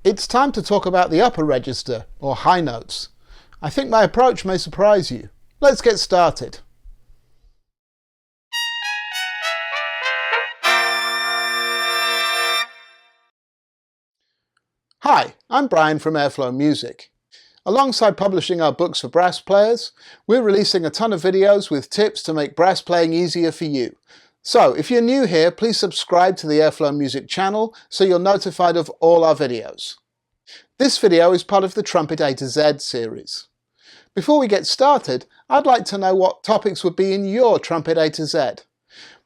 It's time to talk about the upper register, or high notes. I think my approach may surprise you. Let's get started. Hi, I'm Brian from Airflow Music. Alongside publishing our books for brass players, we're releasing a ton of videos with tips to make brass playing easier for you. So, if you're new here, please subscribe to the Airflow Music channel so you're notified of all our videos. This video is part of the Trumpet A-Z series. Before we get started, I'd like to know what topics would be in your Trumpet A-Z.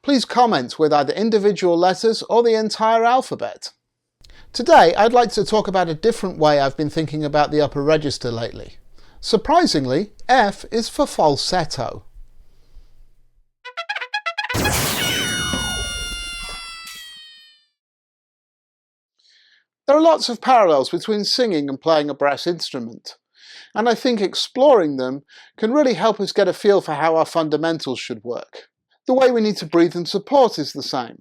Please comment with either individual letters or the entire alphabet. Today, I'd like to talk about a different way I've been thinking about the upper register lately. Surprisingly, F is for falsetto. There are lots of parallels between singing and playing a brass instrument, and I think exploring them can really help us get a feel for how our fundamentals should work. The way we need to breathe and support is the same,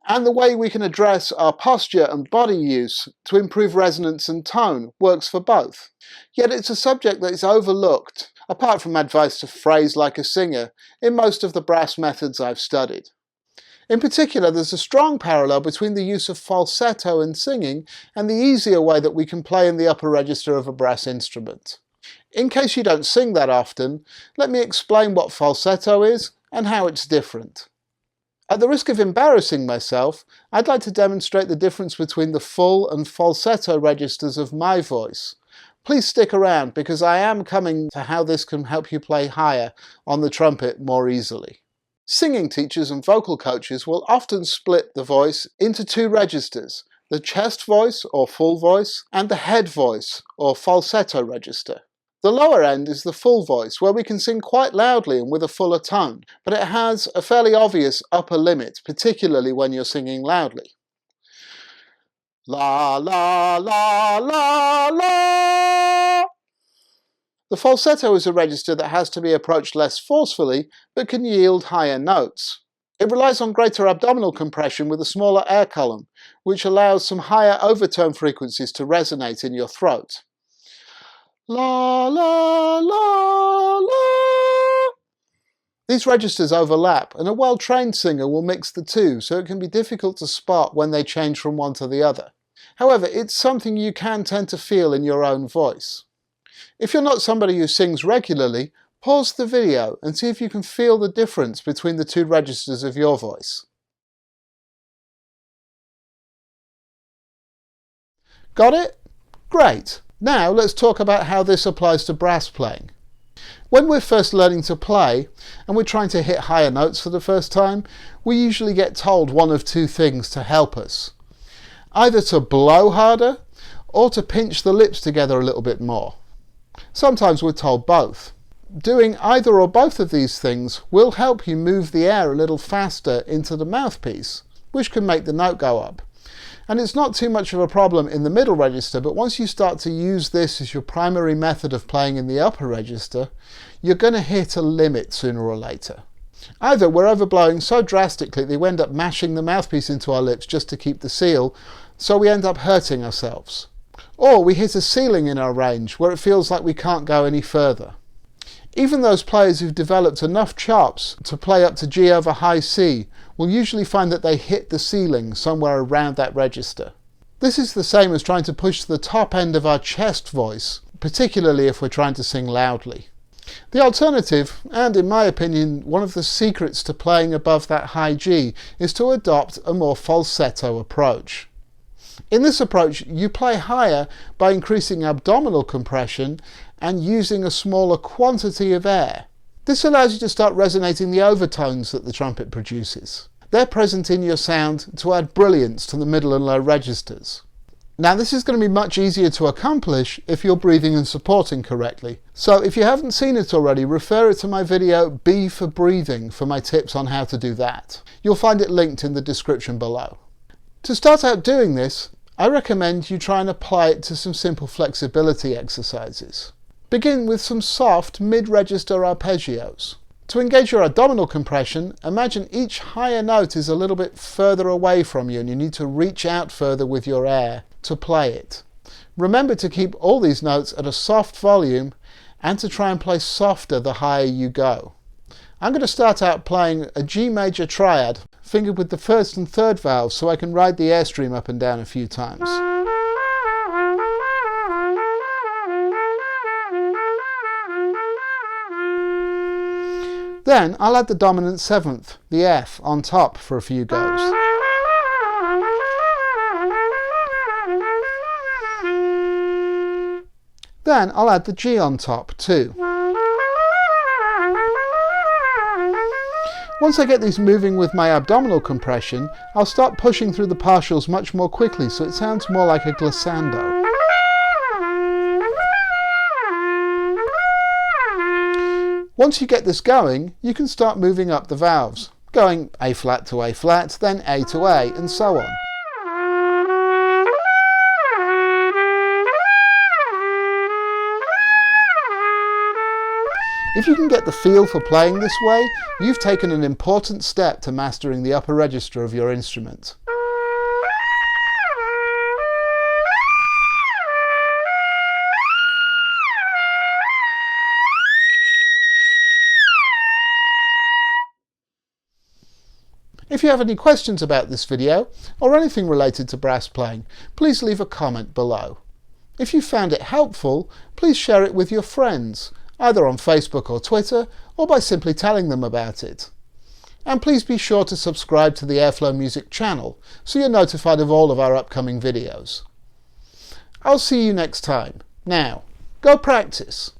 and the way we can address our posture and body use to improve resonance and tone works for both. Yet it's a subject that is overlooked, apart from advice to phrase like a singer, in most of the brass methods I've studied. In particular, there's a strong parallel between the use of falsetto in singing and the easier way that we can play in the upper register of a brass instrument. In case you don't sing that often, let me explain what falsetto is and how it's different. At the risk of embarrassing myself, I'd like to demonstrate the difference between the full and falsetto registers of my voice. Please stick around because I am coming to how this can help you play higher on the trumpet more easily. Singing teachers and vocal coaches will often split the voice into two registers, the chest voice or full voice and the head voice or falsetto register. The lower end is the full voice, where we can sing quite loudly and with a fuller tone, but it has a fairly obvious upper limit, particularly when you're singing loudly. La la la la la. The falsetto is a register that has to be approached less forcefully, but can yield higher notes. It relies on greater abdominal compression with a smaller air column, which allows some higher overtone frequencies to resonate in your throat. La la la la. These registers overlap, and a well-trained singer will mix the two, so it can be difficult to spot when they change from one to the other. However, it's something you can tend to feel in your own voice. If you're not somebody who sings regularly, pause the video and see if you can feel the difference between the two registers of your voice. Got it? Great! Now let's talk about how this applies to brass playing. When we're first learning to play, and we're trying to hit higher notes for the first time, we usually get told one of two things to help us. Either to blow harder, or to pinch the lips together a little bit more. Sometimes we're told both. Doing either or both of these things will help you move the air a little faster into the mouthpiece, which can make the note go up. And it's not too much of a problem in the middle register, but once you start to use this as your primary method of playing in the upper register, you're going to hit a limit sooner or later. Either we're overblowing so drastically that we end up mashing the mouthpiece into our lips just to keep the seal, so we end up hurting ourselves. Or we hit a ceiling in our range where it feels like we can't go any further. Even those players who've developed enough chops to play up to G over high C will usually find that they hit the ceiling somewhere around that register. This is the same as trying to push the top end of our chest voice, particularly if we're trying to sing loudly. The alternative, and in my opinion one of the secrets to playing above that high G, is to adopt a more falsetto approach. In this approach, you play higher by increasing abdominal compression and using a smaller quantity of air. This allows you to start resonating the overtones that the trumpet produces. They're present in your sound to add brilliance to the middle and low registers. Now this is going to be much easier to accomplish if you're breathing and supporting correctly. So if you haven't seen it already, refer it to my video B for breathing for my tips on how to do that. You'll find it linked in the description below. To start out doing this, I recommend you try and apply it to some simple flexibility exercises. Begin with some soft mid-register arpeggios. To engage your abdominal compression, imagine each higher note is a little bit further away from you and you need to reach out further with your air to play it. Remember to keep all these notes at a soft volume and to try and play softer the higher you go. I'm going to start out playing a G major triad, fingered with the first and third valves, so I can ride the airstream up and down a few times. Then I'll add the dominant seventh, the F, on top for a few goes. Then I'll add the G on top too. Once I get these moving with my abdominal compression, I'll start pushing through the partials much more quickly so it sounds more like a glissando. Once you get this going, you can start moving up the valves, going A flat to A flat, then A to A, and so on. If you can get the feel for playing this way, you've taken an important step to mastering the upper register of your instrument. If you have any questions about this video, or anything related to brass playing, please leave a comment below. If you found it helpful, please share it with your friends, either on Facebook or Twitter, or by simply telling them about it. And please be sure to subscribe to the Airflow Music channel, so you're notified of all of our upcoming videos. I'll see you next time. Now, go practice!